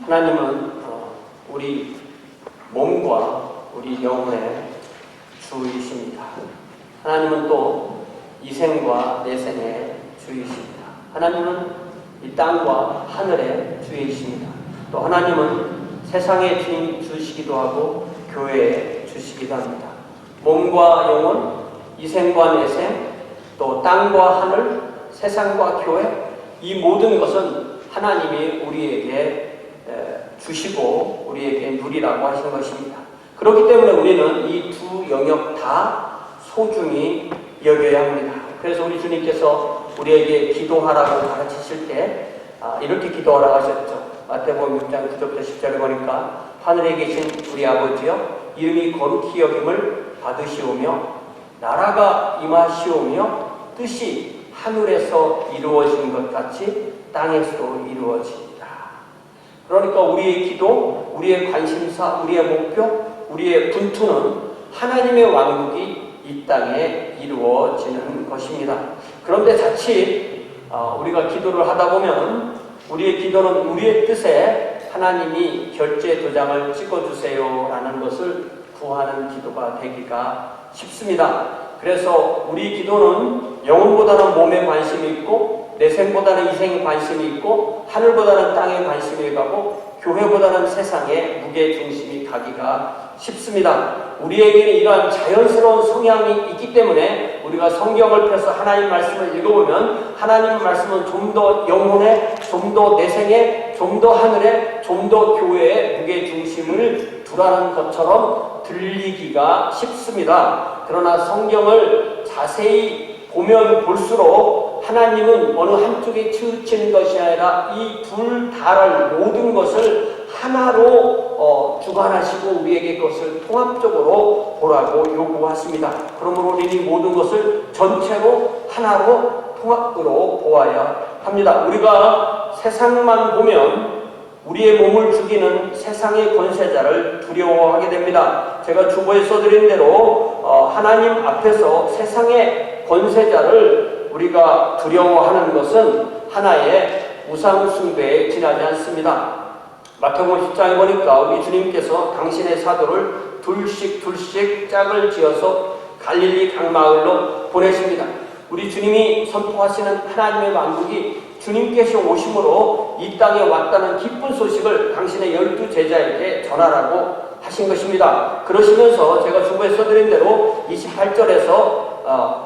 하나님은 우리 몸과 우리 영혼의 주이십니다. 하나님은 또 이생과 내생의 주이십니다. 하나님은 이 땅과 하늘의 주이십니다. 또 하나님은 세상의 주시기도 하고 교회에 주시기도 합니다. 몸과 영혼, 이생과 내생, 또 땅과 하늘, 세상과 교회, 이 모든 것은 하나님이 우리에게 주시고 우리에게 누리라고 하신 것입니다. 그렇기 때문에 우리는 이 두 영역 다 소중히 여겨야 합니다. 그래서 우리 주님께서 우리에게 기도하라고 가르치실 때 이렇게 기도하라고 하셨죠. 마태복음 6장 9절부터 10절에 보니까 하늘에 계신 우리 아버지여, 이름이 거룩히 여김을 받으시오며 나라가 임하시오며 뜻이 하늘에서 이루어진 것 같이 땅에서도 이루어집니다. 그러니까 우리의 기도, 우리의 관심사, 우리의 목표, 우리의 분투는 하나님의 왕국이 이 땅에 이루어지는 것입니다. 그런데 자칫 우리가 기도를 하다 보면 우리의 기도는 우리의 뜻에 하나님이 결제 도장을 찍어주세요 라는 것을 구하는 기도가 되기가 쉽습니다. 그래서 우리 기도는 영혼보다는 몸에 관심이 있고, 내생보다는 이생에 관심이 있고, 하늘보다는 땅에 관심이 가고, 교회보다는 세상에 무게중심이 가기가 쉽습니다. 우리에게는 이러한 자연스러운 성향이 있기 때문에 우리가 성경을 펴서 하나님 말씀을 읽어보면 하나님 말씀은 좀 더 영혼에, 좀 더 내생에, 좀 더 하늘에, 좀 더 교회에 무게중심을 두라는 것처럼 들리기가 쉽습니다. 그러나 성경을 자세히 보면 볼수록 하나님은 어느 한쪽에 치우치는 것이 아니라 이 둘 다를 모든 것을 하나로 주관하시고 우리에게 그것을 통합적으로 보라고 요구하십니다. 그러므로 우리는 모든 것을 전체로 하나로 통합으로 보아야 합니다. 우리가 세상만 보면 우리의 몸을 죽이는 세상의 권세자를 두려워하게 됩니다. 제가 주보에 써드린 대로 하나님 앞에서 세상의 권세자를 우리가 두려워하는 것은 하나의 우상 숭배에 지나지 않습니다. 마태복음 10장에 보니까 우리 주님께서 당신의 사도를 둘씩 짝을 지어서 갈릴리 강마을로 보내십니다. 우리 주님이 선포하시는 하나님의 왕국이 주님께서 오심으로 이 땅에 왔다는 기쁜 소식을 당신의 12 제자에게 전하라고 하신 것입니다. 그러시면서 제가 주보에 써드린 대로 28절에서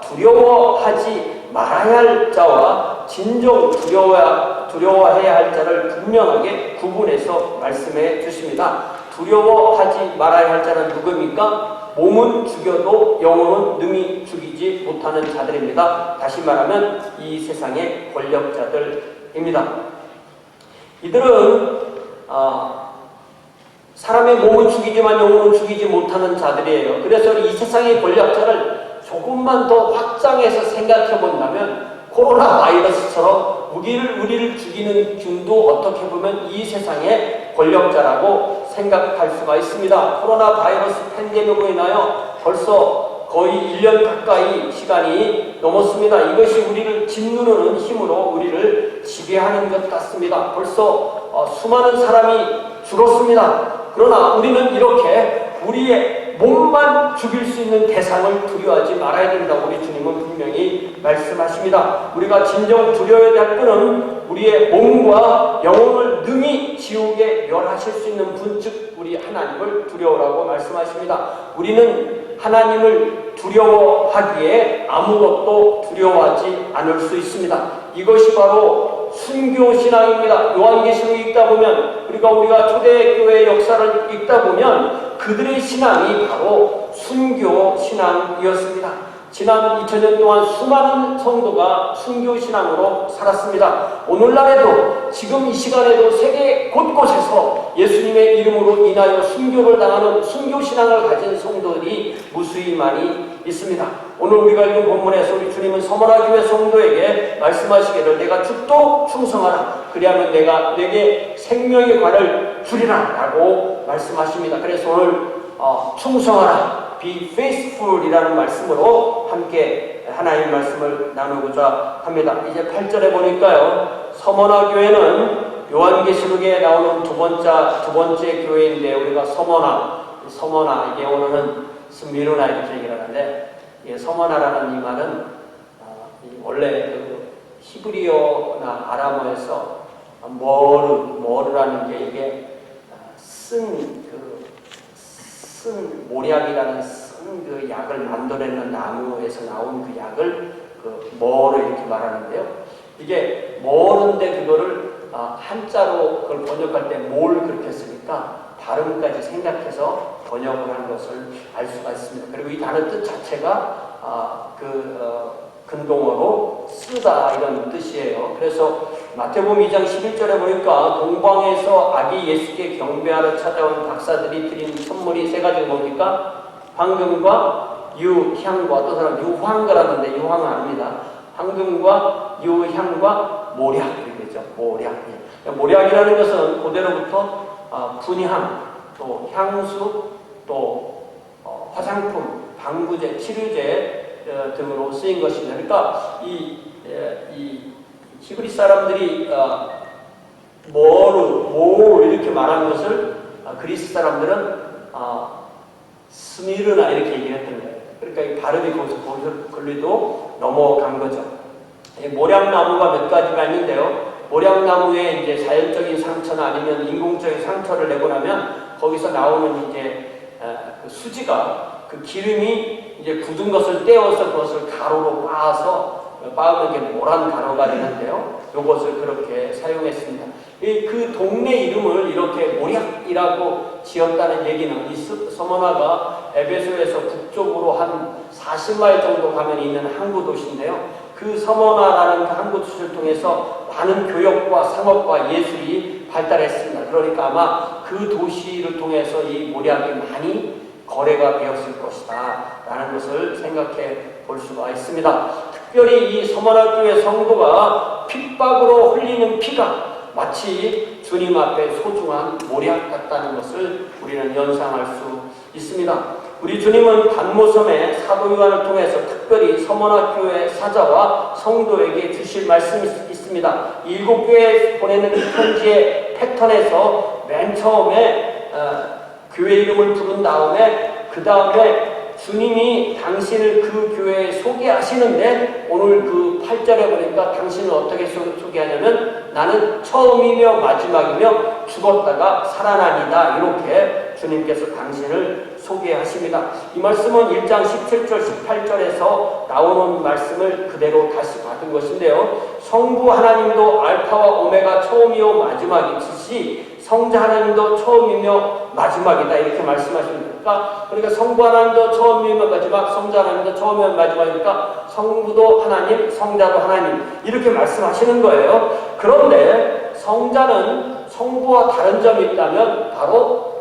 두려워하지 말아야 할 자와 진정 두려워해야 할 자를 분명하게 구분해서 말씀해 주십니다. 두려워하지 말아야 할 자는 누구입니까? 몸은 죽여도 영혼은 능히 죽이지 못하는 자들입니다. 다시 말하면 이 세상의 권력자들입니다. 이들은 사람의 몸은 죽이지만 영혼은 죽이지 못하는 자들이에요. 그래서 이 세상의 권력자를 조금만 더 확장해서 생각해 본다면 코로나 바이러스처럼 우리를 죽이는 균도 어떻게 보면 이 세상의 권력자라고 생각할 수가 있습니다. 코로나 바이러스 팬데믹으로 인하여 벌써 거의 1년 가까이 시간이 넘었습니다. 이것이 우리를 짓누르는 힘으로 우리를 지배하는 것 같습니다. 벌써 수많은 사람이 죽었습니다. 그러나 우리는 이렇게 우리의 몸만 죽일 수 있는 대상을 두려워하지 말아야 된다고 우리 주님은 분명히 말씀하십니다. 우리가 진정 두려워해야 할 분은 우리의 몸과 영혼을 능히 지옥에 멸하실 수 있는 분, 즉 우리 하나님을 두려워라고 말씀하십니다. 우리는 하나님을 두려워하기에 아무것도 두려워하지 않을 수 있습니다. 이것이 바로 순교신앙입니다. 요한계시록 읽다 보면 우리가 초대교회의 역사를 읽다 보면 그들의 신앙이 바로 순교신앙이었습니다. 지난 2000년 동안 수많은 성도가 순교신앙으로 살았습니다. 오늘날에도 지금 이 시간에도 세계 곳곳에서 예수님의 이름으로 인하여 순교를 당하는 순교신앙을 가진 성도들이 무수히 많이 있습니다. 오늘 우리가 읽은 본문에서 우리 주님은 서머나 교회 성도에게 말씀하시기를 내가 죽도록 충성하라. 그리하면 내가 내게 생명의 관을 주리라 라고 말씀하십니다. 그래서 오늘 충성하라, be faithful 이라는 말씀으로 함께 하나님의 말씀을 나누고자 합니다. 이제 8절에 보니까요, 서머나 교회는 요한계시록에 나오는 두 번째 교회인데 우리가 서머나 이게 오늘은 스미르나 이렇게 얘기를 하는데, 서머나라는 이 말은 원래 그 히브리어나 아람어에서 머르라는 게 이게 쓴 모략이라는 쓴 그 약을 만들어내는 나무에서 나온 그 약을 그 머르 이렇게 말하는데요. 이게 머르인데 그거를 한자로 그걸 번역할 때 뭘 그렇게 쓰니까 발음까지 생각해서 번역을 한 것을 알 수가 있습니다. 그리고 이 단어 뜻 자체가 근동어로 쓰다 이런 뜻이에요. 그래서 마태복음 2장 11절에 보니까 동방에서 아기 예수께 경배하러 찾아온 박사들이 드린 선물이 세 가지가 뭡니까? 황금과 유향과, 또 사람 유황가라는데 유황은 아닙니다. 황금과 유향과 모략 이렇게죠. 모략이라는 것은 고대로부터 분향, 또 향수, 또 화장품, 방부제, 치료제 등으로 쓰인 것입니다. 그러니까 이 히브리 사람들이 모 이렇게 말하는 것을 그리스 사람들은 스미르나 이렇게 얘기했던 거예요. 그러니까 이 발음이 거기서 걸리도 넘어간 거죠. 모략나무가 몇 가지가 있는데요. 모략나무에 이제 자연적인 상처나 아니면 인공적인 상처를 내고 나면 거기서 나오는 이제 그 수지가, 그 기름이 이제 굳은 것을 떼어서 그것을 가루로 빻으면 이게 모란 가루가 되는데요. 이것을 그렇게 사용했습니다. 그 동네 이름을 이렇게 모략이라고 지었다는 얘기는 이 서머나가 에베소에서 북쪽으로 한 40마일 정도 가면 있는 항구 도시인데요. 그 서머나라는 그 항구 도시를 통해서 많은 교역과 상업과 예술이 발달했습니다. 그러니까 아마 그 도시를 통해서 이 모략이 많이 거래가 되었을 것이다 라는 것을 생각해 볼 수가 있습니다. 특별히 이 서머나 교회 성도가 핍박으로 흘리는 피가 마치 주님 앞에 소중한 모략 같다는 것을 우리는 연상할 수 있습니다. 우리 주님은 반모섬에 사도 요한을 통해서 특별히 서머나 교회 사자와 성도에게 주실 말씀이 있습니다. 7교회에 보내는 편지의 패턴에서 맨 처음에 교회 이름을 부른 다음에 그 다음에 주님이 당신을 그 교회에 소개하시는데, 오늘 그 8절에 보니까 당신을 어떻게 소개하냐면 나는 처음이며 마지막이며 죽었다가 살아나니다, 이렇게 주님께서 당신을 소개하십니다. 이 말씀은 1장 17절 18절에서 나오는 말씀을 그대로 다시 받은 것인데요. 성부 하나님도 알파와 오메가 처음이요 마지막이듯이 성자 하나님도 처음이며 마지막이다, 이렇게 말씀하십니다. 그러니까 성부 하나님도 처음이며 마지막, 성자 하나님도 처음이며 마지막이니까 성부도 하나님, 성자도 하나님, 이렇게 말씀하시는 거예요. 그런데 성자는 성부와 다른 점이 있다면 바로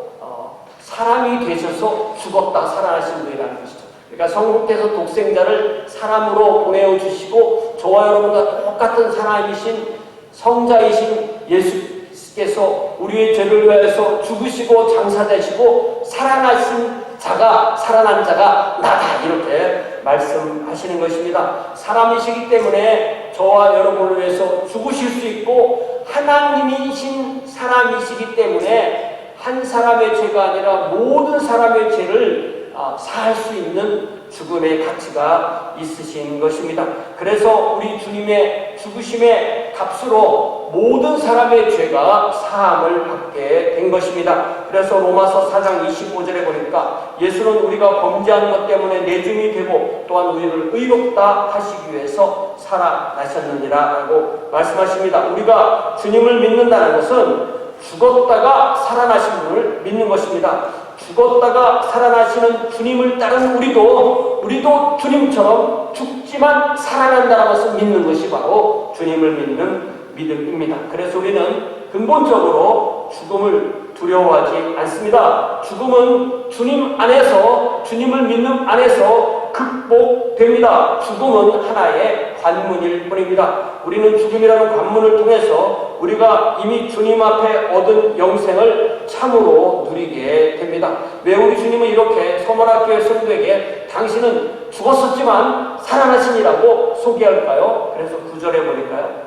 사람이 되셔서 죽었다 살아나신 분이라는 것이죠. 그러니까 성부께서 독생자를 사람으로 보내어 주시고 저와 여러분과 똑같은 사람이신 성자이신 예수께서 우리의 죄를 위해서 죽으시고 장사되시고 살아나신 자가, 살아난 자가 나다, 이렇게 말씀하시는 것입니다. 사람이시기 때문에 저와 여러분을 위해서 죽으실 수 있고, 하나님이신 사람이시기 때문에 한 사람의 죄가 아니라 모든 사람의 죄를 사할 수 있는 죽음의 가치가 있으신 것입니다. 그래서 우리 주님의 죽으심의 값으로 모든 사람의 죄가 사함을 받게 된 것입니다. 그래서 로마서 4장 25절에 보니까 예수는 우리가 범죄한 것 때문에 내줌이 되고 또한 우리를 의롭다 하시기 위해서 살아나셨느니라 라고 말씀하십니다. 우리가 주님을 믿는다는 것은 죽었다가 살아나신 분을 믿는 것입니다. 죽었다가 살아나시는 주님을 따른 우리도 주님처럼 죽지만 살아난다는 것을 믿는 것이 바로 주님을 믿는 믿음입니다. 그래서 우리는 근본적으로 죽음을 두려워하지 않습니다. 죽음은 주님 안에서, 주님을 믿는 안에서 극복됩니다. 죽음은 하나의 관문일 뿐입니다. 우리는 죽음이라는 관문을 통해서 우리가 이미 주님 앞에 얻은 영생을 참으로 누리게 됩니다. 왜 우리 주님은 이렇게 서머나 교회 성도에게 당신은 죽었었지만 살아나시니라고 소개할까요? 그래서 9절에 보니까요,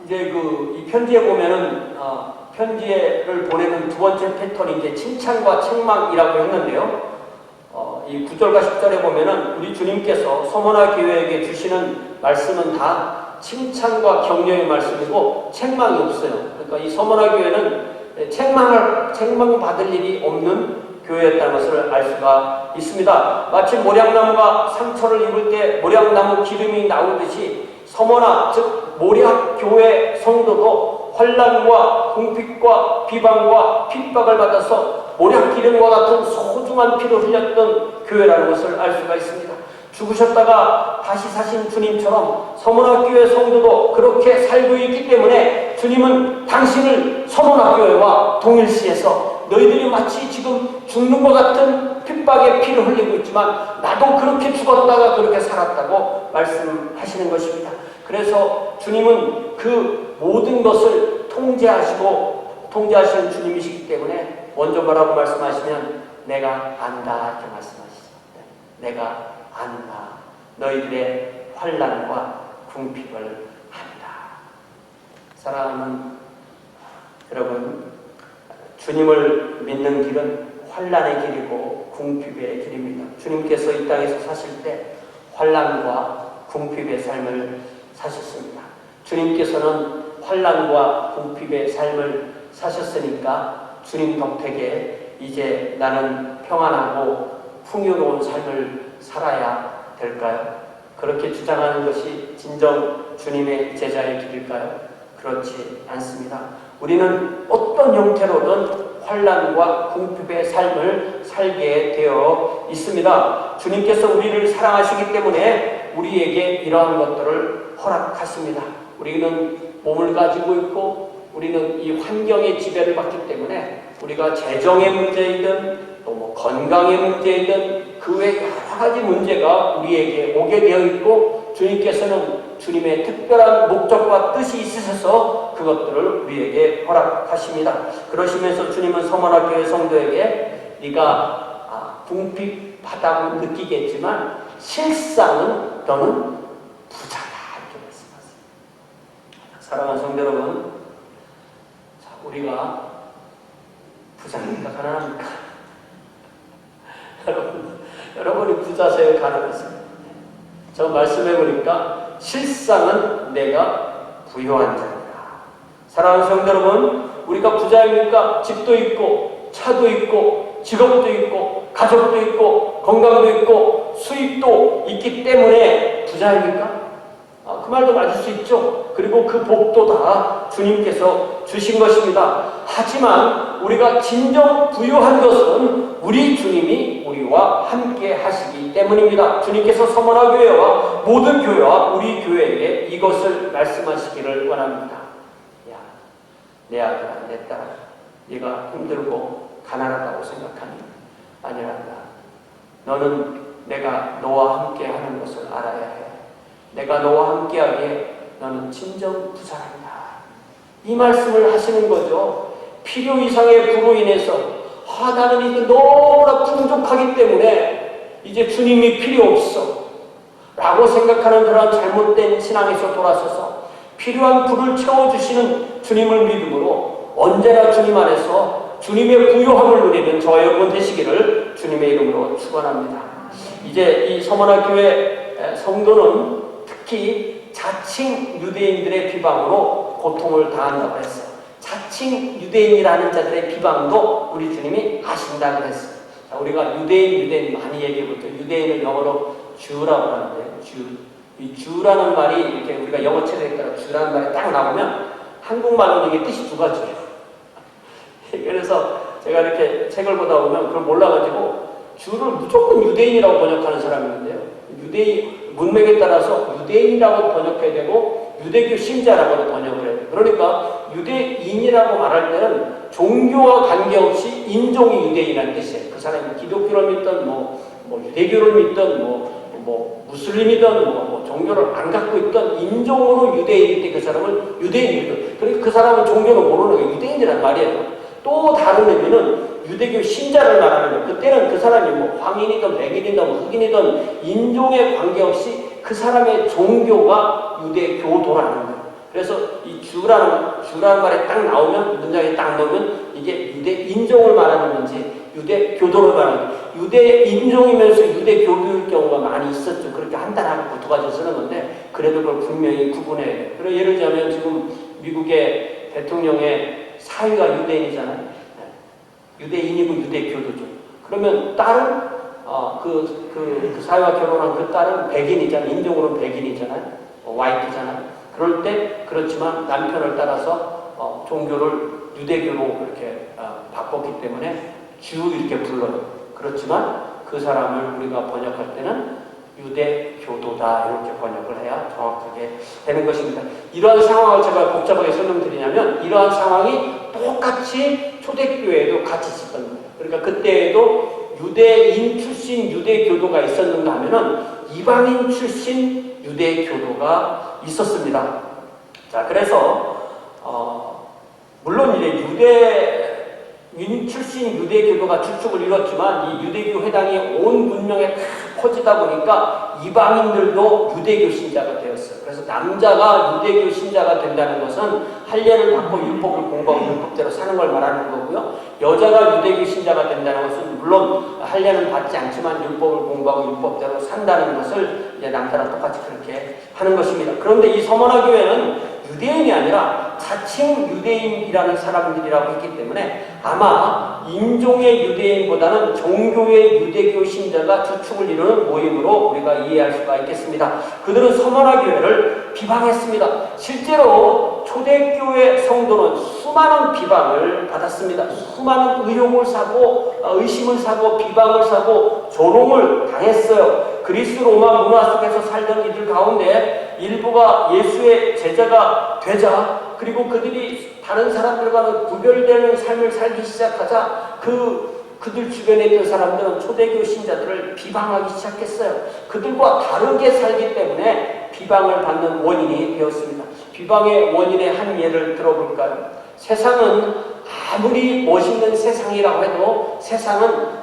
이제 이 편지에 보면은 편지를 보내는 두 번째 패턴이 이제 칭찬과 책망이라고 했는데요. 이 9절과 10절에 보면은 우리 주님께서 서머나 교회에게 주시는 말씀은 다 칭찬과 격려의 말씀이고 책망이 없어요. 그러니까 이 서머나 교회는 책망을 받을 일이 없는 교회였다는 것을 알 수가 있습니다. 마치 모략나무가 상처를 입을 때 모략나무 기름이 나오듯이 서머나 즉 모략 교회 성도도 환난과 궁핍과 비방과 핍박을 받아서 모략 기름과 같은 소중한 피를 흘렸던 교회라는 것을 알 수가 있습니다. 죽으셨다가 다시 사신 주님처럼 서문학교회 성도도 그렇게 살고 있기 때문에 주님은 당신을 서문학교회와 동일시해서 너희들이 마치 지금 죽는 것 같은 핍박의 피를 흘리고 있지만 나도 그렇게 죽었다가 그렇게 살았다고 말씀하시는 것입니다. 그래서 주님은 그 모든 것을 통제하시는 주님이시기 때문에 먼저 뭐라고 말씀하시면 내가 안다 이렇게 말씀하시죠. 내가 안다. 너희들의 환난과 궁핍을 안다. 사랑하는 여러분, 주님을 믿는 길은 환난의 길이고 궁핍의 길입니다. 주님께서 이 땅에서 사실 때 환난과 궁핍의 삶을 사셨습니다. 주님께서는 환난과 궁핍의 삶을 사셨으니까 주님 덕택에 이제 나는 평안하고 풍요로운 삶을 살아야 될까요? 그렇게 주장하는 것이 진정 주님의 제자의 길일까요? 그렇지 않습니다. 우리는 어떤 형태로든 환난과 궁핍의 삶을 살게 되어 있습니다. 주님께서 우리를 사랑하시기 때문에 우리에게 이러한 것들을 허락하십니다. 우리는 몸을 가지고 있고 우리는 이 환경의 지배를 받기 때문에 우리가 재정의 문제이든 또 뭐 건강의 문제이든 그 외 여러 가지 문제가 우리에게 오게 되어 있고 주님께서는 주님의 특별한 목적과 뜻이 있으셔서 그것들을 우리에게 허락하십니다. 그러시면서 주님은 서머나교회 성도에게 네가 궁핍하다고 느끼겠지만 실상은 너는 부자다 이렇게 말씀하세요. 사랑하는 성도 여러분, 우리가 부자입니까? 가난합니까? 여러분이 부자세요? 가난하세요? 저 말씀해보니까 실상은 내가 부유한 자입니다. 사랑하는 성도 여러분, 우리가 부자입니까? 집도 있고 차도 있고 직업도 있고 가족도 있고 건강도 있고 수입도 있기 때문에 부자입니까? 그 말도 맞을 수 있죠. 그리고 그 복도 다 주님께서 주신 것입니다. 하지만 우리가 진정 부유한 것은 우리 주님이 우리와 함께 하시기 때문입니다. 주님께서 서머나교회와 모든 교회와 우리 교회에게 이것을 말씀하시기를 원합니다. 야, 내 아들아, 내 딸아, 네가 힘들고 가난하다고 생각하니 아니란다. 너는 내가 너와 함께 하는 것을 알아야 해. 내가 너와 함께하기에 너는 진정 부자란다. 이 말씀을 하시는 거죠. 필요 이상의 부로 인해서 나는 이제 너무나 풍족하기 때문에 이제 주님이 필요 없어 라고 생각하는 그런 잘못된 신앙에서 돌아서서 필요한 부를 채워주시는 주님을 믿음으로 언제나 주님 안에서 주님의 부요함을 누리는 저와 여러분 되시기를 주님의 이름으로 축원합니다. 이제 이 서머나교회 성도는 특히 자칭 유대인들의 비방으로 고통을 당한다고 했어요. 자칭 유대인이라는 자들의 비방도 우리 주님이 아신다고 했어요. 자, 우리가 유대인 많이 얘기해보죠. 유대인을 영어로 주라고 하는데 이 주라는 말이 이렇게 우리가 영어 책에 따라 주라는 말이 딱 나오면 한국말로는 이게 뜻이 두 가지예요. 그래서 제가 이렇게 책을 보다 보면 그걸 몰라가지고 주를 무조건 유대인이라고 번역하는 사람이 있는데요. 유대인 문맥에 따라서 유대인이라고 번역해야 되고 유대교 신자라고 번역을 해야 돼요. 그러니까 유대인이라고 말할 때는 종교와 관계없이 인종이 유대인이라는 뜻이에요. 그 사람이 기독교를 믿든 뭐 유대교를 믿든 무슬림이든 종교를 안 갖고 있던 인종으로 유대인일 때 그 사람을 유대인이거든. 그러니까 그 사람은 종교를 모르는 게 유대인이란 말이에요. 또 다른 의미는 유대교 신자를 말하는 거예요. 그때는 그 사람이 황인이든 백인이든 흑인이든 인종에 관계없이 그 사람의 종교가 유대교도라는 거예요. 그래서 이 주라는 말이 딱 나오면, 문장에 딱 나오면 이게 유대 인종을 말하는 건지 유대 교도를 말하는 건지, 유대 인종이면서 유대 교도일 경우가 많이 있었죠. 그렇게 한단하고 두 가지 쓰는 건데, 그래도 그걸 분명히 구분해야 돼요. 그래서 예를 들자면 지금 미국의 대통령의 사위가 유대인이잖아요. 유대인이고 유대 교도죠. 그러면 딸은 그 사위와 결혼한 그 딸은 백인이잖아요. 인종으로는 백인이잖아요. 와이프잖아요. 그럴 때 그렇지만 남편을 따라서 종교를 유대교로 이렇게 바꿨기 때문에 주 이렇게 불러요. 그렇지만 그 사람을 우리가 번역할 때는 유대교도다 이렇게 번역을 해야 정확하게 되는 것입니다. 이러한 상황을 제가 복잡하게 설명드리냐면, 이러한 상황이 똑같이 초대교회에도 같이 있었던 거예요. 그러니까 그때에도 유대인 출신 유대교도가 있었는가 하면은 이방인 출신 유대교도가 있었습니다. 자, 그래서 물론 이제 유대인 출신 유대교도가 주축을 이뤘지만, 이 유대교 회당이 온 문명에 다 퍼지다 보니까 이방인들도 유대교 신자가 되었어요. 그래서 남자가 유대교 신자가 된다는 것은 할례를 받고 율법을 공부하고 율법대로 사는 걸 말하는 거고요. 여자가 유대교 신자가 된다는 것은 물론 할례는 받지 않지만 율법을 공부하고 율법대로 산다는 것을 이제 남자랑 똑같이 그렇게 하는 것입니다. 그런데 이 서머나 교회는 유대인이 아니라 자칭 유대인이라는 사람들이라고 했기 때문에 아마 인종의 유대인보다는 종교의 유대교 신자가 주축을 이루는 모임으로 우리가 이해할 수가 있겠습니다. 그들은 서머나 교회를 비방했습니다. 실제로 초대교회 성도는 수많은 비방을 받았습니다. 수많은 의혹을 사고 의심을 사고 비방을 사고 조롱을 당했어요. 그리스 로마 문화 속에서 살던 이들 가운데 일부가 예수의 제자가 되자, 그리고 그들이 다른 사람들과는 구별되는 삶을 살기 시작하자 그들 주변에 있는 사람들은 초대교 신자들을 비방하기 시작했어요. 그들과 다르게 살기 때문에 비방을 받는 원인이 되었습니다. 비방의 원인의 한 예를 들어볼까요? 세상은 아무리 멋있는 세상이라고 해도 세상은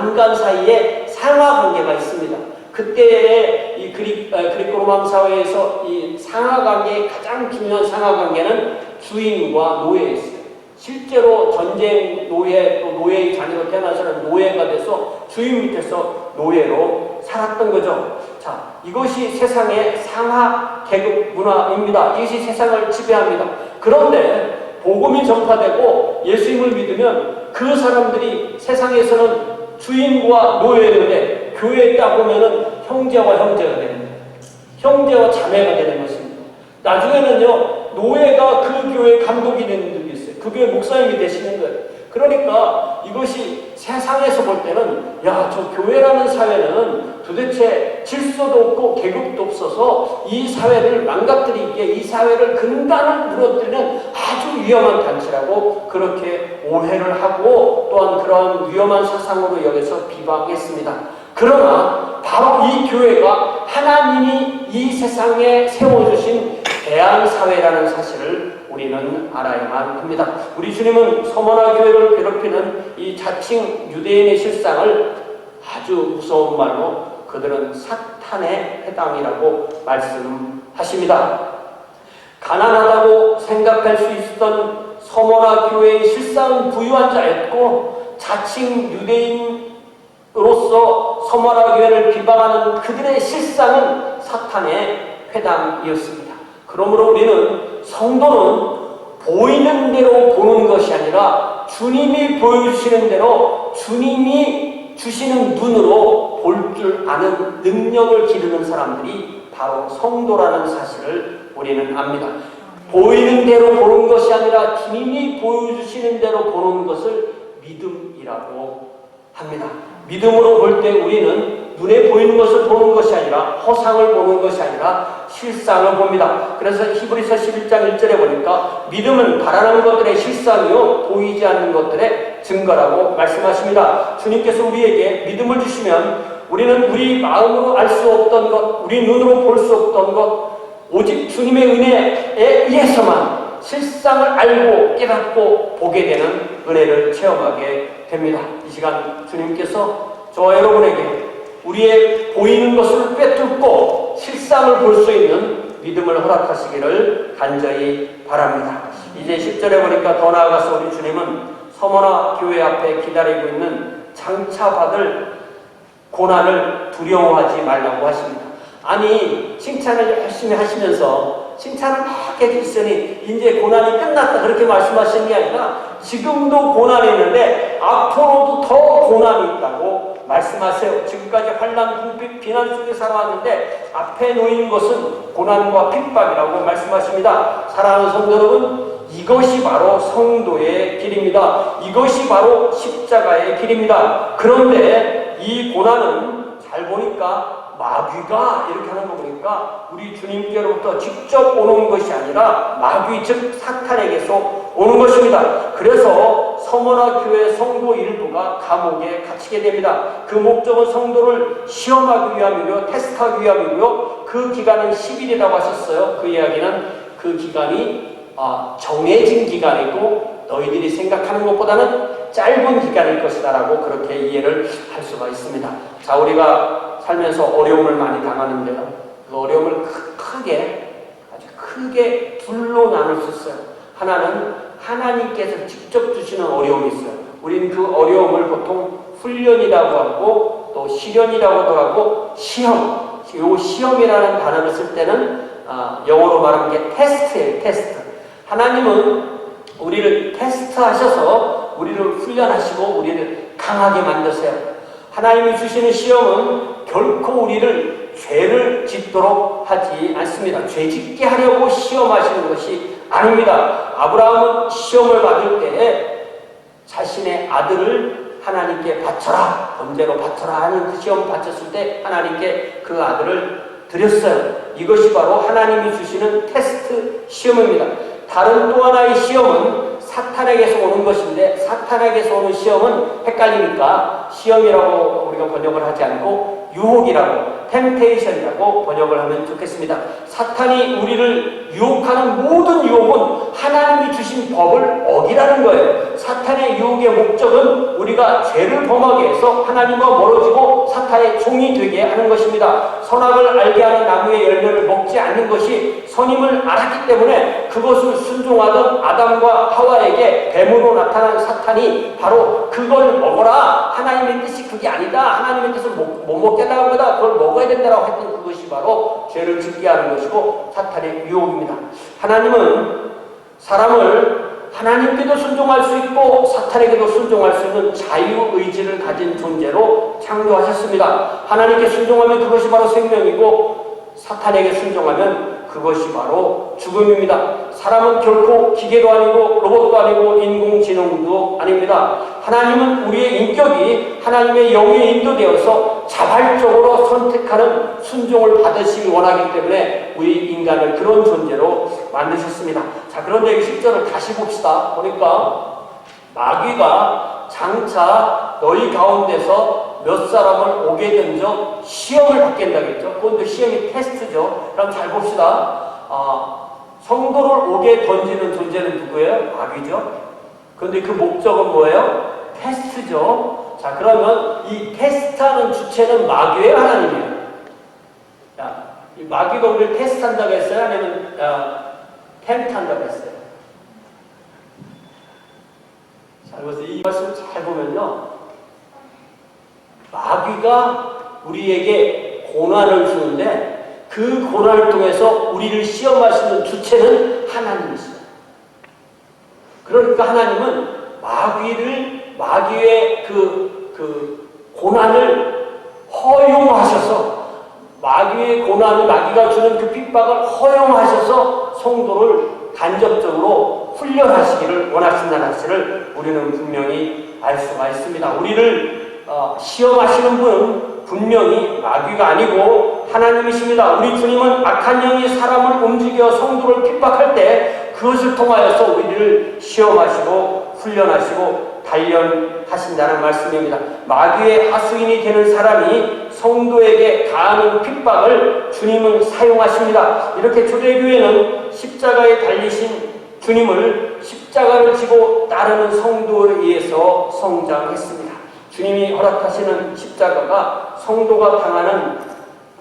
인간 사이에 상하 관계가 있습니다. 그때의 이 그리스 로마 사회에서 이 상하 관계의 가장 중요한 상하 관계는 주인과 노예였어요. 실제로 전쟁 노예, 또 노예의 자녀로 태어나서는 노예가 돼서 주인 밑에서 노예로 살았던 거죠. 자, 이것이 세상의 상하 계급 문화입니다. 이것이 세상을 지배합니다. 그런데 복음이 전파되고 예수님을 믿으면 그 사람들이 세상에서는 주인과 노예였는데 교회에 딱 보면은 형제와 형제가 되는 거예요. 형제와 자매가 되는 것입니다. 나중에는요, 노예가 그 교회 감독이 되는 분들이 있어요. 그 교회 목사님이 되시는 거예요. 그러니까 이것이 세상에서 볼 때는, 야, 저 교회라는 사회는 도대체 질서도 없고 계급도 없어서 이 사회를 망가뜨리기에, 이 사회를 근간을 무너뜨리는 아주 위험한 단체라고 그렇게 오해를 하고 또한 그러한 위험한 사상으로 여겨서 비방했습니다. 그러나 바로 이 교회가 하나님이 이 세상에 세워주신 대안사회라는 사실을 우리는 알아야만 합니다. 우리 주님은 서머나 교회를 괴롭히는 이 자칭 유대인의 실상을 아주 무서운 말로 그들은 사탄의 회당이라고 말씀하십니다. 가난하다고 생각할 수 있었던 서머나 교회의 실상은 부유한 자였고, 자칭 유대인으로서 서머나 교회를 비방하는 그들의 실상은 사탄의 회당이었습니다. 그러므로 우리는 성도는 보이는 대로 보는 것이 아니라 주님이 보여주시는 대로 주님이 주시는 눈으로 볼 줄 아는 능력을 기르는 사람들이 바로 성도라는 사실을 우리는 압니다. 보이는 대로 보는 것이 아니라 주님이 보여주시는 대로 보는 것을 믿음이라고 합니다. 믿음으로 볼 때 우리는 눈에 보이는 것을 보는 것이 아니라 허상을 보는 것이 아니라 실상을 봅니다. 그래서 히브리서 11장 1절에 보니까 믿음은 바라는 것들의 실상이요 보이지 않는 것들의 증거라고 말씀하십니다. 주님께서 우리에게 믿음을 주시면 우리는 우리 마음으로 알 수 없던 것, 우리 눈으로 볼 수 없던 것, 오직 주님의 은혜에 의해서만 실상을 알고 깨닫고 보게 되는 은혜를 체험하게 됩니다. 이 시간 주님께서 저와 여러분에게 우리의 보이는 것을 꿰뚫고 실상을 볼 수 있는 믿음을 허락하시기를 간절히 바랍니다. 이제 10절에 보니까 더 나아가서 우리 주님은 서머나 교회 앞에 기다리고 있는 장차 받을 고난을 두려워하지 말라고 하십니다. 아니, 칭찬을 열심히 하시면서 칭찬을 막 해주시니 이제 고난이 끝났다 그렇게 말씀하시는 게 아니라 지금도 고난이 있는데 앞으로도 더 고난이 있다고 말씀하세요. 지금까지 환난, 궁핍, 비난 속에 살아왔는데 앞에 놓인 것은 고난과 핍박이라고 말씀하십니다. 사랑하는 성도 여러분, 이것이 바로 성도의 길입니다. 이것이 바로 십자가의 길입니다. 그런데 이 고난은 잘 보니까 마귀가 이렇게 하는 거 보니까 우리 주님께로부터 직접 오는 것이 아니라 마귀 즉 사탄에게서 오는 것입니다. 그래서 서머나 교회 성도 일부가 감옥에 갇히게 됩니다. 그 목적은 성도를 시험하기 위함이고요, 테스트하기 위함이고요. 그 기간은 10일이라고 하셨어요. 그 이야기는 그 기간이 정해진 기간이고 너희들이 생각하는 것보다는 짧은 기간일 것이다 라고 그렇게 이해를 할 수가 있습니다. 자, 우리가 살면서 어려움을 많이 당하는데요, 그 어려움을 아주 크게 둘로 나눌 수 있어요. 하나는 하나님께서 직접 주시는 어려움이 있어요. 우리는 그 어려움을 보통 훈련이라고 하고 또 시련이라고도 하고 시험, 이 시험이라는 단어를 쓸 때는 영어로 말하는 게 테스트예요. 테스트. 하나님은 우리를 테스트하셔서 우리를 훈련하시고 우리를 강하게 만드세요. 하나님이 주시는 시험은 결코 우리를 죄를 짓도록 하지 않습니다. 죄 짓게 하려고 시험하시는 것이 아닙니다. 아브라함은 시험을 받을 때에 자신의 아들을 하나님께 바쳐라, 범죄로 바쳐라 하는 그 시험 바쳤을 때 하나님께 그 아들을 드렸어요. 이것이 바로 하나님이 주시는 테스트 시험입니다. 다른 또 하나의 시험은 사탄에게서 오는 것인데, 사탄에게서 오는 시험은 헷갈리니까 시험이라고 우리가 번역을 하지 않고 유혹이라고, 템테이션이라고 번역을 하면 좋겠습니다. 사탄이 우리를 유혹하는 모든 유혹은 하나님이 주신 법을 어기라는 거예요. 사탄의 유혹의 목적은 우리가 죄를 범하게 해서 하나님과 멀어지고 사탄의 종이 되게 하는 것입니다. 선악을 알게 하는 나무의 열매를 먹지 않는 것이 선임을 알았기 때문에 그것을 순종하던 아담과 하와에게 뱀으로 나타난 사탄이 바로 그걸 먹어라, 하나님의 뜻이 그게 아니다, 하나님의 뜻을 못 먹게 하는 거다, 그걸 먹어야 된다라고 했던 그것이 바로 죄를 짓게 하는 것이고 사탄의 유혹입니다. 하나님은 사람을 하나님께도 순종할 수 있고 사탄에게도 순종할 수 있는 자유의지를 가진 존재로 창조하셨습니다. 하나님께 순종하면 그것이 바로 생명이고 사탄에게 순종하면 그것이 바로 죽음입니다. 사람은 결코 기계도 아니고 로봇도 아니고 인공지능도 아닙니다. 하나님은 우리의 인격이 하나님의 영에 인도되어서 자발적으로 선택하는 순종을 받으시기 원하기 때문에 우리 인간을 그런 존재로 만드셨습니다. 자, 그런데 이 10절을 다시 봅시다. 보니까 마귀가 장차 너희 가운데서 몇 사람을 오게 던져 시험을 받게 한다고 했죠. 그건 시험이 테스트죠. 그럼 잘 봅시다. 성도를 오게 던지는 존재는 누구예요? 마귀죠. 그런데 그 목적은 뭐예요? 테스트죠. 자, 그러면 이 테스트하는 주체는 마귀예요, 하나님이에요? 이 마귀가 우리를 테스트한다고 했어요? 아니면 템트한다고 했어요? 자, 그래서 이 말씀을 잘 보면요, 마귀가 우리에게 고난을 주는데 그 고난을 통해서 우리를 시험하시는 주체는 하나님이십니다. 그러니까 하나님은 마귀의 그 고난을 허용하셔서, 마귀의 고난을, 마귀가 주는 그 핍박을 허용하셔서 성도를 간접적으로 훈련하시기를 원하신다는 사실을 우리는 분명히 알 수가 있습니다. 우리를 시험하시는 분은 분명히 마귀가 아니고 하나님이십니다. 우리 주님은 악한 영이 사람을 움직여 성도를 핍박할 때 그것을 통하여서 우리를 시험하시고 훈련하시고 단련하신다는 말씀입니다. 마귀의 하수인이 되는 사람이 성도에게 가하는 핍박을 주님은 사용하십니다. 이렇게 초대교회는 십자가에 달리신 주님을 십자가를 지고 따르는 성도에 의해서 성장했습니다. 주님이 허락하시는 십자가가 성도가 당하는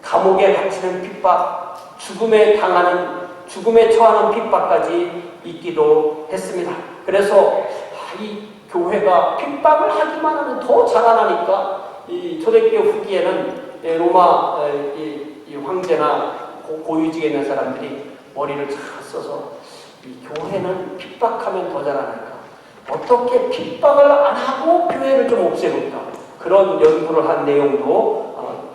감옥에 갇히는 핍박, 죽음에 처하는 핍박까지 있기도 했습니다. 그래서 이 교회가 핍박을 하기만 하면 더 자라나니까 이 초대교회 후기에는 로마 이 황제나 고위직에 있는 사람들이 머리를 잘 써서 이 교회는 핍박하면 더 자라날까? 어떻게 핍박을 안 하고 교회를 좀 없애볼까? 그런 연구를 한 내용도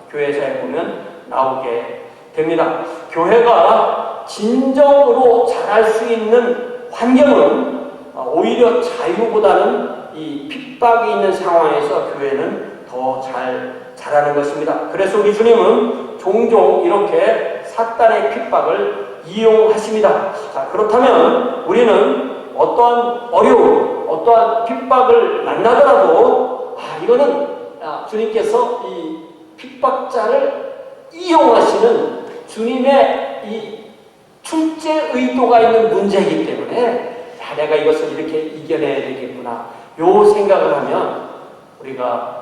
교회사에 보면 나오게 됩니다. 교회가 진정으로 잘할 수 있는 환경은 오히려 자유보다는 이 핍박이 있는 상황에서 교회는 더 잘 자라는 것입니다. 그래서 우리 주님은 종종 이렇게 사탄의 핍박을 이용하십니다. 자, 그렇다면 우리는 어떠한 어려움, 어떠한 핍박을 만나더라도 이거는 주님께서 이 핍박자를 이용하시는 주님의 이 출제 의도가 있는 문제이기 때문에 내가 이것을 이렇게 이겨내야 되겠구나 요 생각을 하면 우리가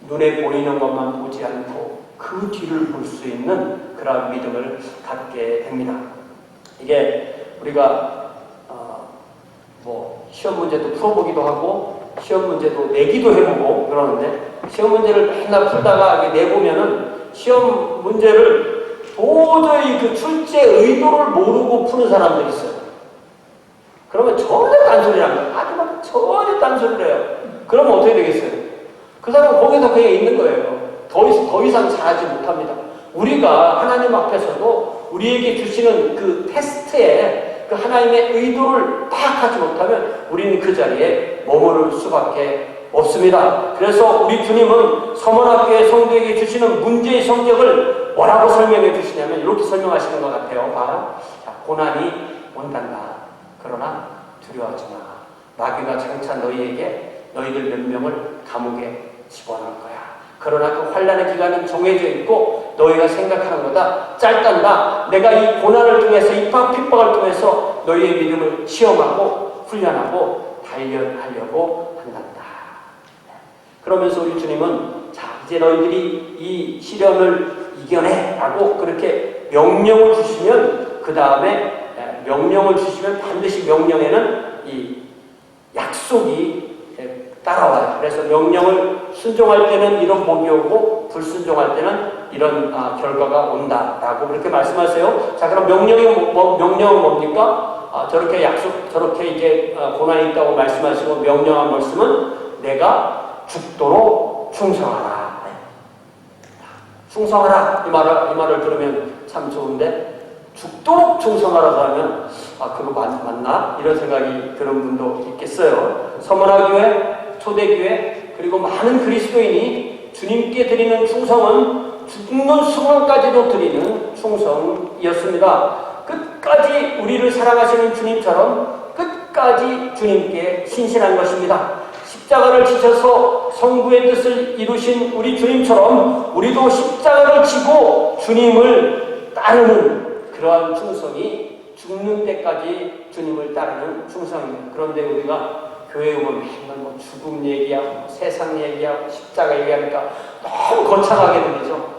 눈에 보이는 것만 보지 않고 그 뒤를 볼 수 있는 그런 믿음을 갖게 됩니다. 이게 우리가 시험 문제도 풀어보기도 하고 시험 문제도 내기도 해보고 그러는데 시험 문제를 맨날 풀다가 내보면은 시험 문제를 도저히 그 출제 의도를 모르고 푸는 사람들이 있어요. 그러면 전혀 딴소리를 합니다. 아주 전혀 딴소리를 해요. 그러면 어떻게 되겠어요? 그 사람은 거기서 그냥 있는 거예요. 더 이상 잘하지 못합니다. 우리가 하나님 앞에서도 우리에게 주시는 그 테스트에 그 하나님의 의도를 파악하지 못하면 우리는 그 자리에 머무를 수밖에 없습니다. 그래서 우리 주님은 서문학교의 성도에게 주시는 문제의 성격을 뭐라고 설명해 주시냐면 이렇게 설명하시는 것 같아요. 봐요. 자, 고난이 온단다. 그러나 두려워하지 마. 마귀가 장차 너희들 몇 명을 감옥에 집어넣을 거야. 그러나 그 환난의 기간은 정해져 있고 너희가 생각하는 것보다 짧단다. 내가 이 고난을 통해서 이 핍박을 통해서 너희의 믿음을 시험하고 훈련하고 단련하려고 한단다. 그러면서 우리 주님은 자 이제 너희들이 이 시련을 이겨내라고 그렇게 명령을 주시면 그 다음에 명령을 주시면 반드시 명령에는 이 약속이 따라와요. 그래서 명령을 순종할 때는 이런 복이 오고 불순종할 때는 이런 결과가 온다라고 그렇게 말씀하세요. 자, 그럼 명령은 뭡니까? 저렇게 이제 고난이 있다고 말씀하시고 명령한 말씀은 내가 죽도록 충성하라. 충성하라. 이 말을 들으면 참 좋은데 죽도록 충성하라고 하면 그거 맞나? 이런 생각이 드는 분도 있겠어요. 서문화교회, 초대교회 그리고 많은 그리스도인이 주님께 드리는 충성은 죽는 순간까지도 드리는 충성이었습니다. 끝까지 우리를 사랑하시는 주님처럼 끝까지 주님께 신실한 것입니다. 십자가를 지셔서 성부의 뜻을 이루신 우리 주님처럼 우리도 십자가를 지고 주님을 따르는 그러한 충성이 죽는 때까지 주님을 따르는 충성입니다. 그런데 우리가 교회에 오면 맨날 죽음 얘기하고 세상 얘기하고 십자가 얘기하니까 너무 거창하게 들리죠.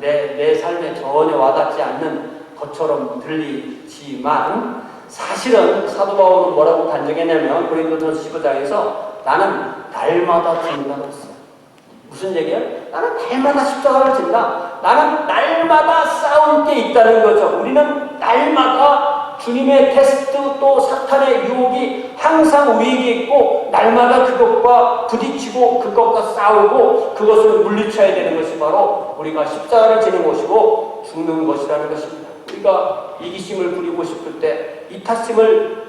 내 삶에 전혀 와닿지 않는 것처럼 들리지만 사실은 사도 바울은 뭐라고 단정했냐면 고린도전서 15장에서 나는 날마다 죽는다고 했어요. 무슨 얘기야? 나는 날마다 십자가를 진다. 나는 날마다 싸울 게 있다는 거죠. 우리는 날마다 주님의 테스트 또 사탄의 유혹이 항상 우리에게 있고 날마다 그것과 부딪히고 그것과 싸우고 그것을 물리쳐야 되는 것이 바로 우리가 십자가를 지는 것이고 죽는 것이라는 것입니다. 우리가 이기심을 부리고 싶을 때 이타심을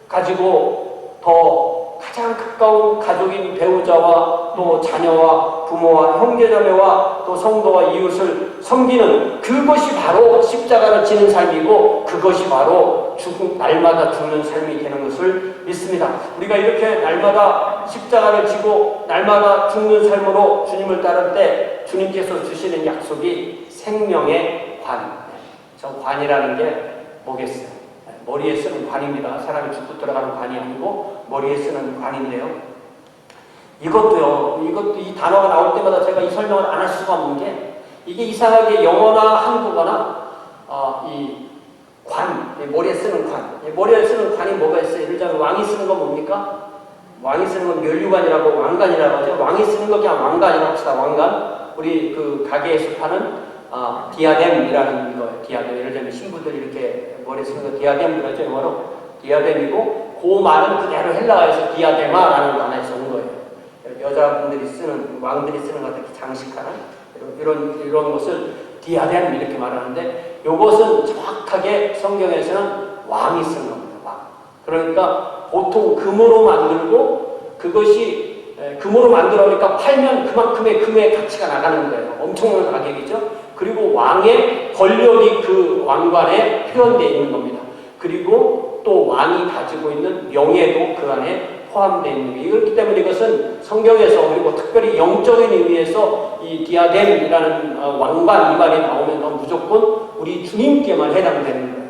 가지고 더 가장 가까운 가족인 배우자와 또 자녀와 부모와 형제자매와 또 성도와 이웃을 섬기는 그것이 바로 십자가를 지는 삶이고 그것이 바로 날마다 죽는 삶이 되는 것을 믿습니다. 우리가 이렇게 날마다 십자가를 지고 날마다 죽는 삶으로 주님을 따를 때 주님께서 주시는 약속이 생명의 관. 저 관이라는 게 뭐겠어요? 머리에 쓰는 관입니다. 사람이 죽고 들어가는 관이 아니고 머리에 쓰는 관인데요. 이것도 이 단어가 나올 때마다 제가 이 설명을 안 할 수가 없는 게 이게 이상하게 영어나 한국어나 이 머리에 쓰는 머리에 쓰는 관이 뭐가 있어요? 예를 들자면 왕이 쓰는 건 뭡니까? 왕이 쓰는 건 면류관이라고 왕관이라고 하죠. 왕이 쓰는 거 그냥 왕관이라고 합시다. 왕관. 우리 그 가게에서 파는 디아뎀이라는 거예요. 디아뎀. 예를 들면 신부들이 이렇게 머리에 쓰는 거 디아뎀 그러죠. 영어로. 디아뎀이고 그 말은 그대로 헬라어에서 디아데마라는 단어에서 온 거예요. 여자분들이 쓰는, 왕들이 쓰는 것 같은 장식하는 이런 것을 디아뎀 이렇게 말하는데, 이것은 정확하게 성경에서는 왕이 쓰는 겁니다. 왕. 그러니까 보통 금으로 만들고, 그것이 금으로 만들어 보니까 팔면 그만큼의 금의 가치가 나가는 거예요. 엄청난 가격이죠. 그리고 왕의 권력이 그 왕관에 표현되어 있는 겁니다. 그리고 또 왕이 가지고 있는 명예도 그 안에 포함되어 있는 거예요. 그렇기 때문에 이것은 성경에서, 그리고 특별히 영적인 의미에서 이 디아뎀이라는 왕관 이 말이 나오면 무조건 우리 주님께만 해당되는 거예요.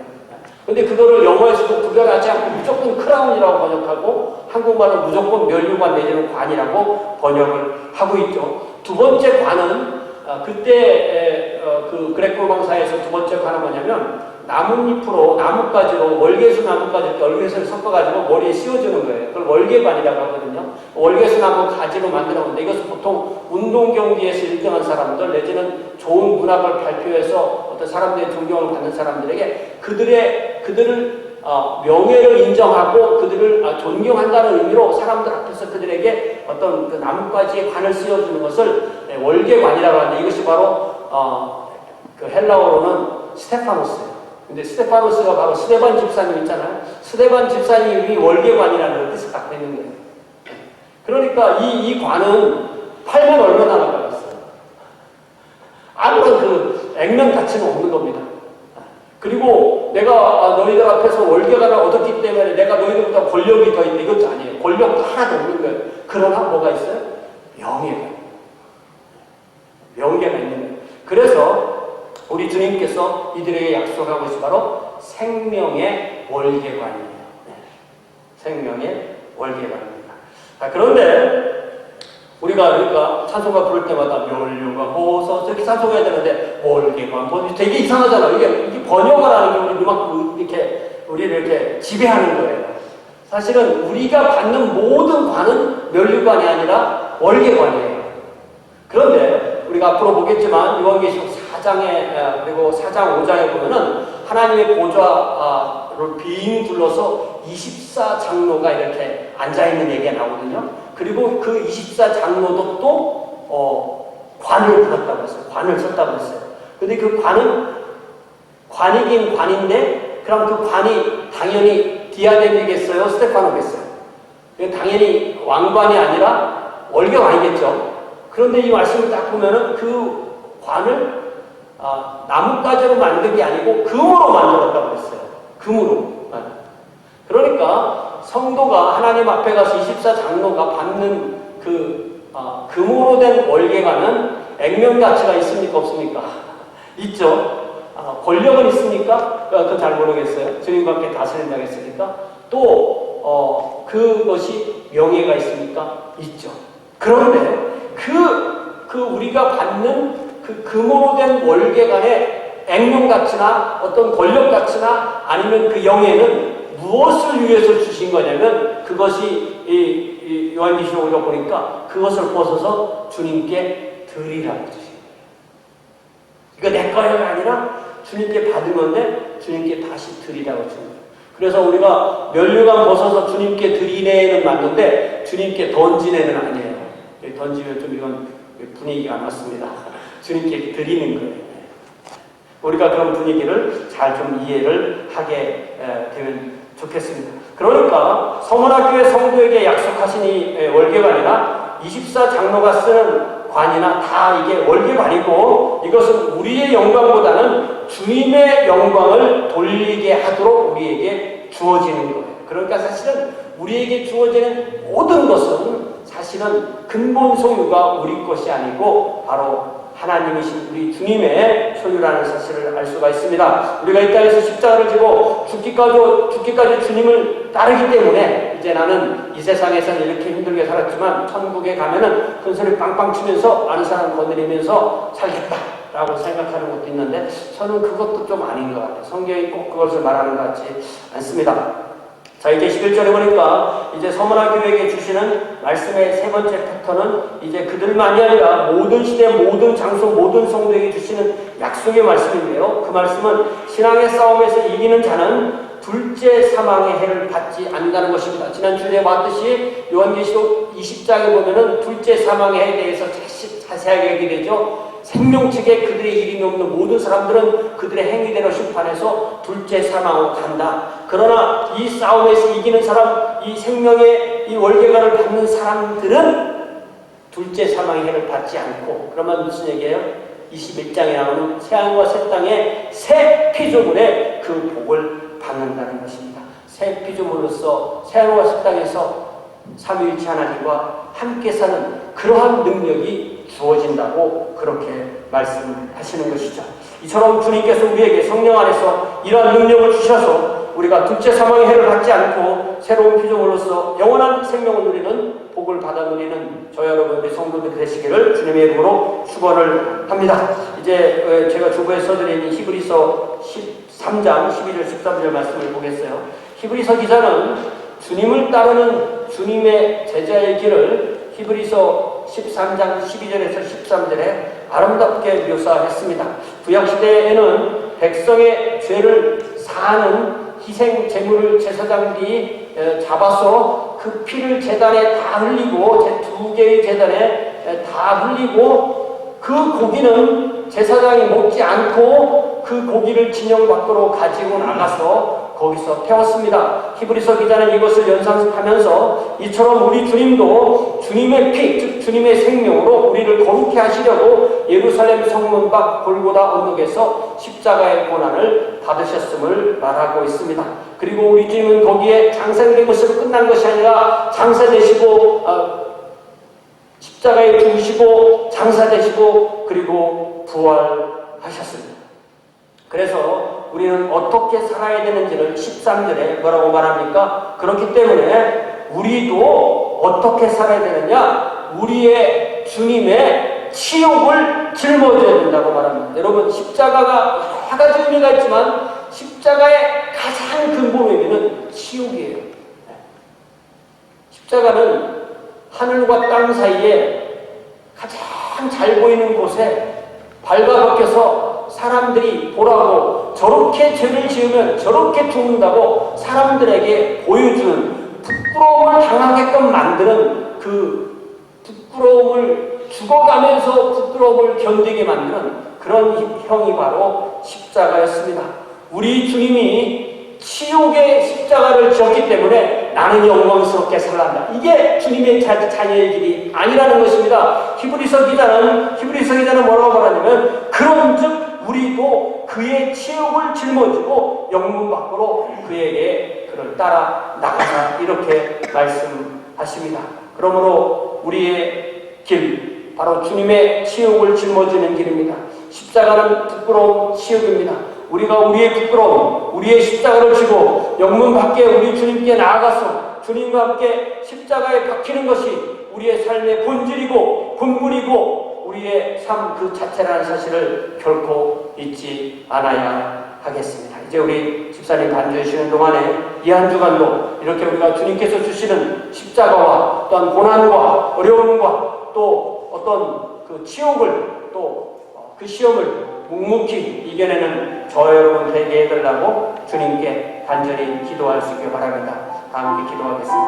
근데 그거를 영어에서도 구별하지 않고 무조건 크라운이라고 번역하고, 한국말은 무조건 면류관 내지는 관이라고 번역을 하고 있죠. 두 번째 관은 그때 그 그레코 로마사에서 두 번째 관은 뭐냐면 나뭇잎으로, 나뭇가지로, 월계수 나뭇가지 이렇게 월계수를 섞어가지고 머리에 씌워주는 거예요. 그걸 월계관이라고 하거든요. 월계수 나무 가지로 만들었는데, 이것은 보통 운동 경기에서 1등한 사람들 내지는 좋은 문학을 발표해서 어떤 사람들의 존경을 받는 사람들에게 그들을 명예를 인정하고 그들을 존경한다는 의미로 사람들 앞에서 그들에게 어떤 그 나뭇가지에 관을 씌워주는 것을 월계관이라고 하는데, 이것이 바로 그 헬라어로는 스테파노스예요. 근데 스테파노스가 바로 스데반 집사님 있잖아요. 스데반 집사님이 월계관이라는 뜻을 갖고 있는 거예요. 그러니까 이 관은 팔면 얼마나 나가겠어요? 아무런 그 액면 가치는 없는 겁니다. 그리고 내가 너희들 앞에서 월계관을 얻었기 때문에 내가 너희들보다 권력이 더 있는 이것도 아니에요. 권력도 하나도 없는 거예요. 그러나 뭐가 있어요? 명예가 있는 거예요. 그래서 우리 주님께서 이들에게 약속하고 있어 바로 생명의 월계관이에요. 생명의 월계관입니다. 그런데 우리가 그러니까 찬송가 부를 때마다 멸류관, 호서 저렇게 찬송해야 되는데 월계관, 되게 이상하잖아요. 이게 번역을 하는 게 우리 막 이렇게 우리를 이렇게 지배하는 거예요. 사실은 우리가 받는 모든 관은 멸류관이 아니라 월계관이에요. 그런데 우리가 앞으로 보겠지만 요한계시록 4장에 그리고 4장 5장에 보면은 하나님의 보좌를 빙 둘러서 24장로가 이렇게 앉아있는 얘기가 나오거든요. 그리고 그 24장로도 또 관을 불었다고 했어요. 관을 썼다고 했어요. 근데 그 관은 관이긴 관인데, 그럼 그 관이 당연히 디아뎀이겠어요? 스테파노겠어요? 당연히 왕관이 아니라 월계관이겠죠. 그런데 이 말씀을 딱 보면은 그 관을 나뭇가지로 만든 게 아니고 금으로 만들었다고 했어요. 금으로. 그러니까 성도가 하나님 앞에 가서 24장로가 받는 그 금으로 된 월계관은 액면 가치가 있습니까? 없습니까? 있죠. 권력은 있습니까? 그건 잘 모르겠어요. 주님밖에 다스린다고 했으니까. 또 그것이 명예가 있습니까? 있죠. 그런데 그 우리가 받는 그 금으로 된 월계관의 액면 가치나 어떤 권력 가치나 아니면 그 영예는 무엇을 위해서 주신 거냐면, 그것이 이 요한계시록을 보니까 그것을 벗어서 주님께 드리라고 주신 거예요. 이거 내 거가 아니라 주님께 받은 건데 주님께 다시 드리라고 주신 거예요. 그래서 우리가 면류관 벗어서 주님께 드리네는 맞는데 주님께 던지네는 아니에요. 던지면 좀 이건 분위기가 안 맞습니다. 주님께 드리는 거예요. 우리가 그런 분위기를 잘 좀 이해를 하게 되면 좋겠습니다. 그러니까 서문학교의 성도에게 약속하신 이 월계관이나 24장로가 쓰는 관이나 다 이게 월계관이고, 이것은 우리의 영광보다는 주님의 영광을 돌리게 하도록 우리에게 주어지는 거예요. 그러니까 사실은 우리에게 주어지는 모든 것은 사실은 근본 소유가 우리 것이 아니고 바로 하나님이신 우리 주님의 소유라는 사실을 알 수가 있습니다. 우리가 이 땅에서 십자가를 지고 죽기까지 주님을 따르기 때문에 이제 나는 이 세상에서는 이렇게 힘들게 살았지만 천국에 가면은 큰 소리 빵빵 치면서 아는 사람 거느리면서 살겠다. 라고 생각하는 것도 있는데 저는 그것도 좀 아닌 것 같아요. 성경이 꼭 그것을 말하는 것 같지 않습니다. 자, 이제 11절에 보니까 이제 서문화 교회에게 주시는 말씀의 세 번째 패턴은 이제 그들만이 아니라 모든 시대, 모든 장소, 모든 성도에게 주시는 약속의 말씀인데요. 그 말씀은 신앙의 싸움에서 이기는 자는 둘째 사망의 해를 받지 않는다는 것입니다. 지난 주에 봤듯이 요한계시록 20장에 보면은 둘째 사망의 해에 대해서 자세하게 얘기되죠. 생명책에 그들의 이름이 없는 모든 사람들은 그들의 행위대로 심판해서 둘째 사망으로 간다. 그러나 이 싸움에서 이기는 사람, 이 생명의 이 월계관을 받는 사람들은 둘째 사망의 해를 받지 않고, 그러면 무슨 얘기예요? 21장에 나오는 새하늘과 새 땅의 새 피조물의 그 복을 받는다는 것입니다. 새 피조물로서 새하늘과 새 땅에서 삼위일체 하나님과 함께 사는 그러한 능력이 주어진다고 그렇게 말씀하시는 것이죠. 이처럼 주님께서 우리에게 성령 안에서 이러한 능력을 주셔서 우리가 둘째 사망의 해를 받지 않고 새로운 피조물로서 영원한 생명을 누리는 복을 받아 누리는 저 여러분들의 성도들 되시기를 주님의 이름으로 축원을 합니다. 이제 제가 주보에 써드린 히브리서 13장 12절 13절 말씀을 보겠어요. 히브리서 기자는 주님을 따르는 주님의 제자의 길을 히브리서 13장 12절에서 13절에 아름답게 묘사했습니다. 구약시대에는 백성의 죄를 사하는 희생 제물을 제사장들이 잡아서 그 피를 제단에 다 흘리고 두 개의 제단에 다 흘리고 그 고기는 제사장이 먹지 않고 그 고기를 진영 밖으로 가지고 나가서 거기서 태웠습니다. 히브리서 기자는 이것을 연상하면서 이처럼 우리 주님도 주님의 피, 즉 주님의 생명으로 우리를 거룩히 하시려고 예루살렘 성문 밖 골고다 언덕에서 십자가의 고난을 받으셨음을 말하고 있습니다. 그리고 우리 주님은 거기에 장사된 것으로 끝난 것이 아니라 장사되시고 십자가에 죽으시고 장사되시고 그리고 부활하셨습니다. 그래서 우리는 어떻게 살아야 되는지를 13절에 뭐라고 말합니까? 그렇기 때문에 우리도 어떻게 살아야 되느냐? 우리의 주님의 치욕을 짊어져야 된다고 말합니다. 여러분, 십자가가 여러 가지 의미가 있지만 십자가의 가장 근본 의미는 치욕이에요. 십자가는 하늘과 땅 사이에 가장 잘 보이는 곳에 발가벗겨서 사람들이 보라고 저렇게 죄를 지으면 저렇게 죽는다고 사람들에게 보여주는 부끄러움을 당하게끔 만드는 그 부끄러움을 죽어가면서 부끄러움을 견디게 만드는 그런 형이 바로 십자가였습니다. 우리 주님이 치욕의 십자가를 지었기 때문에 나는 영광스럽게 살아간다. 이게 주님의 자녀의 길이 아니라는 것입니다. 히브리서 기자는 뭐라고 말하냐면 그런즉 우리도 그의 치욕을 짊어지고 영문 밖으로 그에게 그를 따라 나가자 이렇게 말씀하십니다. 그러므로 우리의 길 바로 주님의 치욕을 짊어지는 길입니다. 십자가는 부끄러운 치욕입니다. 우리가 우리의 부끄러움, 우리의 십자가를 지고 영문 밖에 우리 주님께 나아가서 주님과 함께 십자가에 박히는 것이 우리의 삶의 본질이고 본분이고 우리의 삶 그 자체라는 사실을 결코 잊지 않아야 하겠습니다. 이제 우리 집사님 반주해 주시는 동안에 이 한 주간도 이렇게 우리가 주님께서 주시는 십자가와 또한 고난과 어려움과 또 어떤 그 치욕을 또 그 시험을 묵묵히 이겨내는 저 여러분 되게 해달라고 주님께 간절히 기도할 수 있길 바랍니다. 다 함께 기도하겠습니다.